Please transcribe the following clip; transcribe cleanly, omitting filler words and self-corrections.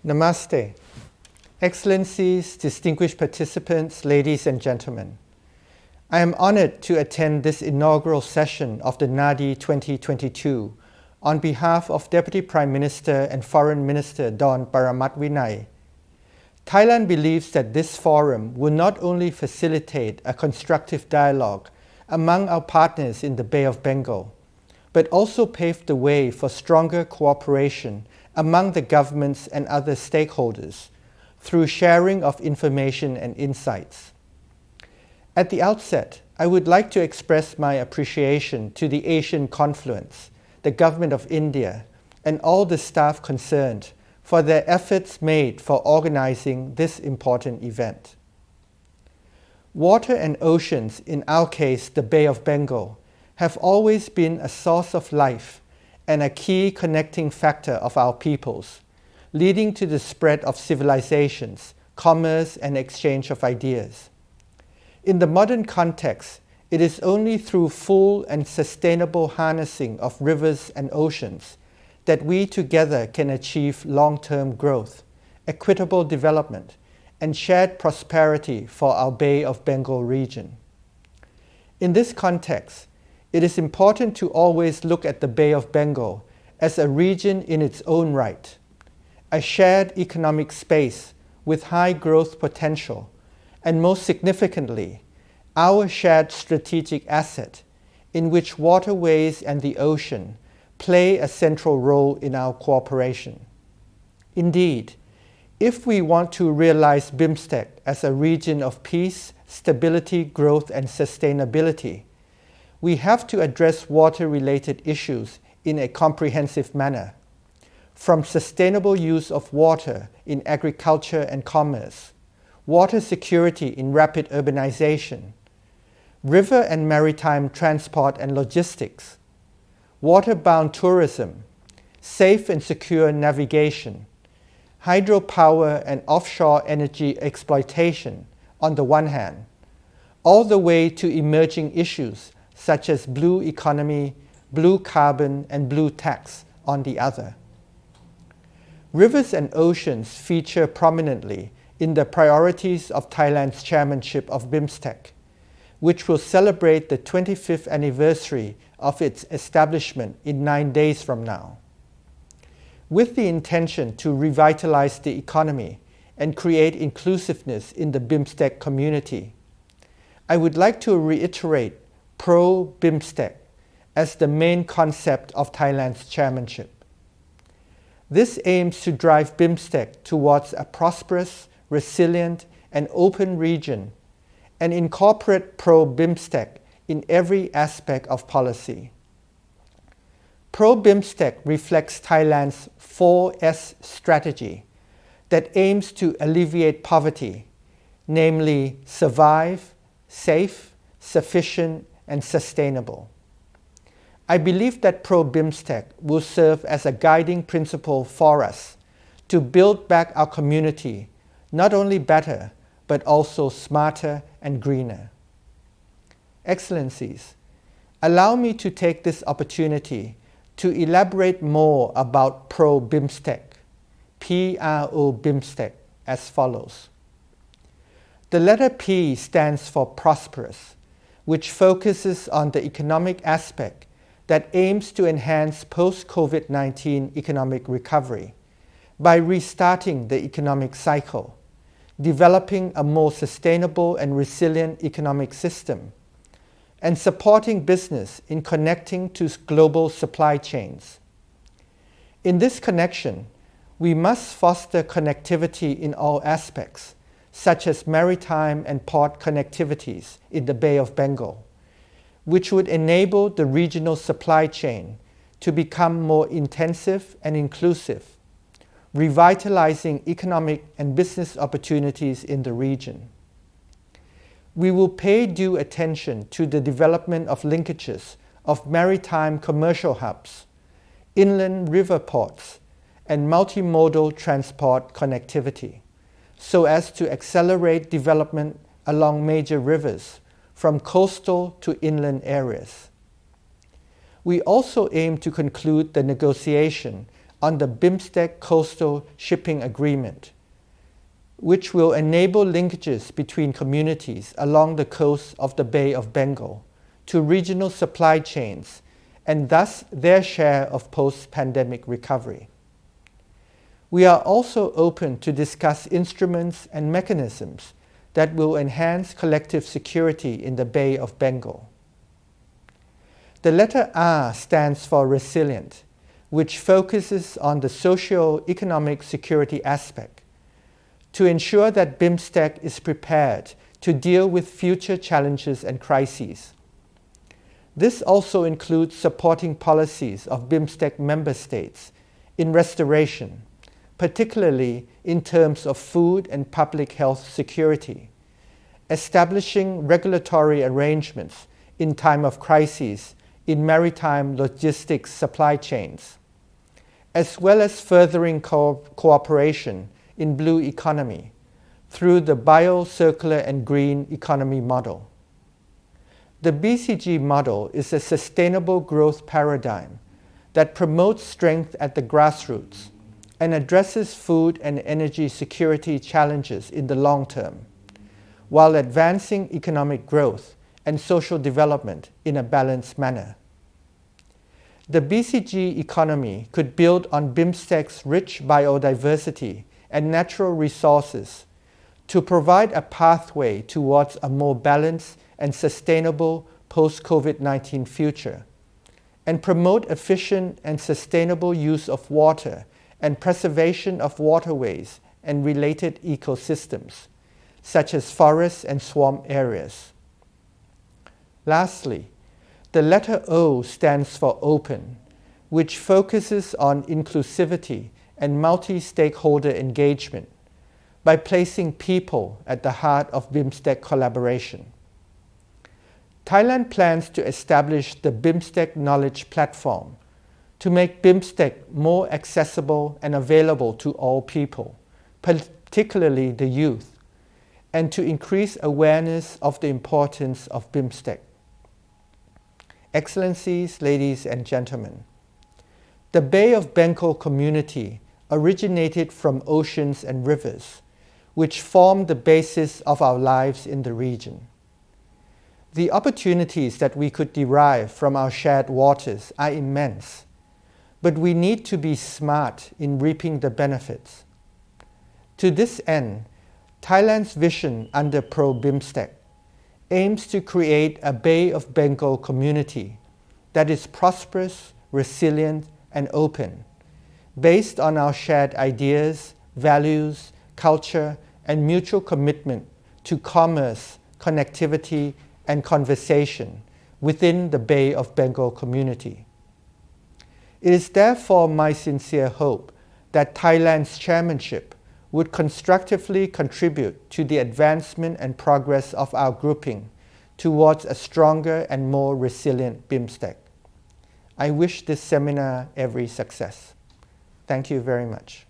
Namaste. Excellencies, distinguished participants, ladies and gentlemen. I am honored to attend this inaugural session of the NADI 2022 on behalf of Deputy Prime Minister and Foreign Minister Don Pramudwinai. Thailand believes that this forum will not only facilitate a constructive dialogue among our partners in the Bay of Bengal, but also pave the way for stronger cooperation among the governments and other stakeholders through sharing of information and insights. At the outset, I would like to express my appreciation to the Asian Confluence, the Government of India, and all the staff concerned for their efforts made for organizing this important event. Water and oceans, in our case the Bay of Bengal, have always been a source of life and a key connecting factor of our peoples, leading to the spread of civilizations, commerce, and exchange of ideas. In the modern context, it is only through full and sustainable harnessing of rivers and oceans that we together can achieve long-term growth, equitable development, and shared prosperity for our Bay of Bengal region. In this context, it is important to always look at the Bay of Bengal as a region in its own right, a shared economic space with high growth potential, and most significantly, our shared strategic asset in which waterways and the ocean play a central role in our cooperation. Indeed, if we want to realize BIMSTEC as a region of peace, stability, growth, and sustainability, we have to address water-related issues in a comprehensive manner, from sustainable use of water in agriculture and commerce, water security in rapid urbanization, river and maritime transport and logistics, waterbound tourism, safe and secure navigation, hydropower and offshore energy exploitation on the one hand, all the way to emerging issues such as blue economy, blue carbon, and blue tax on the other. Rivers and oceans feature prominently in the priorities of Thailand's chairmanship of BIMSTEC, which will celebrate the 25th anniversary of its establishment in 9 days from now. With the intention to revitalize the economy and create inclusiveness in the BIMSTEC community, I would like to reiterate pro-BIMSTEC as the main concept of Thailand's chairmanship. This aims to drive BIMSTEC towards a prosperous, resilient, and open region and incorporate pro-BIMSTEC in every aspect of policy. Pro-BIMSTEC reflects Thailand's 4S strategy that aims to alleviate poverty, namely survive, safe, sufficient, and sustainable. I believe that pro-BIMSTEC will serve as a guiding principle for us to build back our community not only better, but also smarter and greener. Excellencies, allow me to take this opportunity to elaborate more about pro-BIMSTEC, P-R-O-BIMSTEC, as follows. The letter P stands for prosperous, which focuses on the economic aspect that aims to enhance post-COVID-19 economic recovery by restarting the economic cycle, developing a more sustainable and resilient economic system, and supporting business in connecting to global supply chains. In this connection, we must foster connectivity in all aspects, such as maritime and port connectivities in the Bay of Bengal, which would enable the regional supply chain to become more intensive and inclusive, revitalizing economic and business opportunities in the region. We will pay due attention to the development of linkages of maritime commercial hubs, inland river ports, and multimodal transport connectivity, so as to accelerate development along major rivers from coastal to inland areas. We also aim to conclude the negotiation on the BIMSTEC Coastal Shipping Agreement, which will enable linkages between communities along the coast of the Bay of Bengal to regional supply chains and thus their share of post-pandemic recovery. We are also open to discuss instruments and mechanisms that will enhance collective security in the Bay of Bengal. The letter R stands for resilient, which focuses on the socio-economic security aspect to ensure that BIMSTEC is prepared to deal with future challenges and crises. This also includes supporting policies of BIMSTEC member states in restoration, particularly in terms of food and public health security, establishing regulatory arrangements in time of crises in maritime logistics supply chains, as well as furthering cooperation in blue economy through the bio-circular and green economy model. The BCG model is a sustainable growth paradigm that promotes strength at the grassroots and addresses food and energy security challenges in the long term, while advancing economic growth and social development in a balanced manner. The BCG economy could build on BIMSTEC's rich biodiversity and natural resources to provide a pathway towards a more balanced and sustainable post-COVID-19 future, and promote efficient and sustainable use of water and preservation of waterways and related ecosystems, such as forests and swamp areas. Lastly, the letter O stands for open, which focuses on inclusivity and multi-stakeholder engagement by placing people at the heart of BIMSTEC collaboration. Thailand plans to establish the BIMSTEC Knowledge Platform to make BIMSTEC more accessible and available to all people, particularly the youth, and to increase awareness of the importance of BIMSTEC. Excellencies, ladies and gentlemen, the Bay of Bengal community originated from oceans and rivers, which form the basis of our lives in the region. The opportunities that we could derive from our shared waters are immense, but we need to be smart in reaping the benefits. To this end, Thailand's vision under Pro-BIMSTEC aims to create a Bay of Bengal community that is prosperous, resilient, and open, based on our shared ideas, values, culture, and mutual commitment to commerce, connectivity, and conversation within the Bay of Bengal community. It is therefore my sincere hope that Thailand's chairmanship would constructively contribute to the advancement and progress of our grouping towards a stronger and more resilient BIMSTEC. I wish this seminar every success. Thank you very much.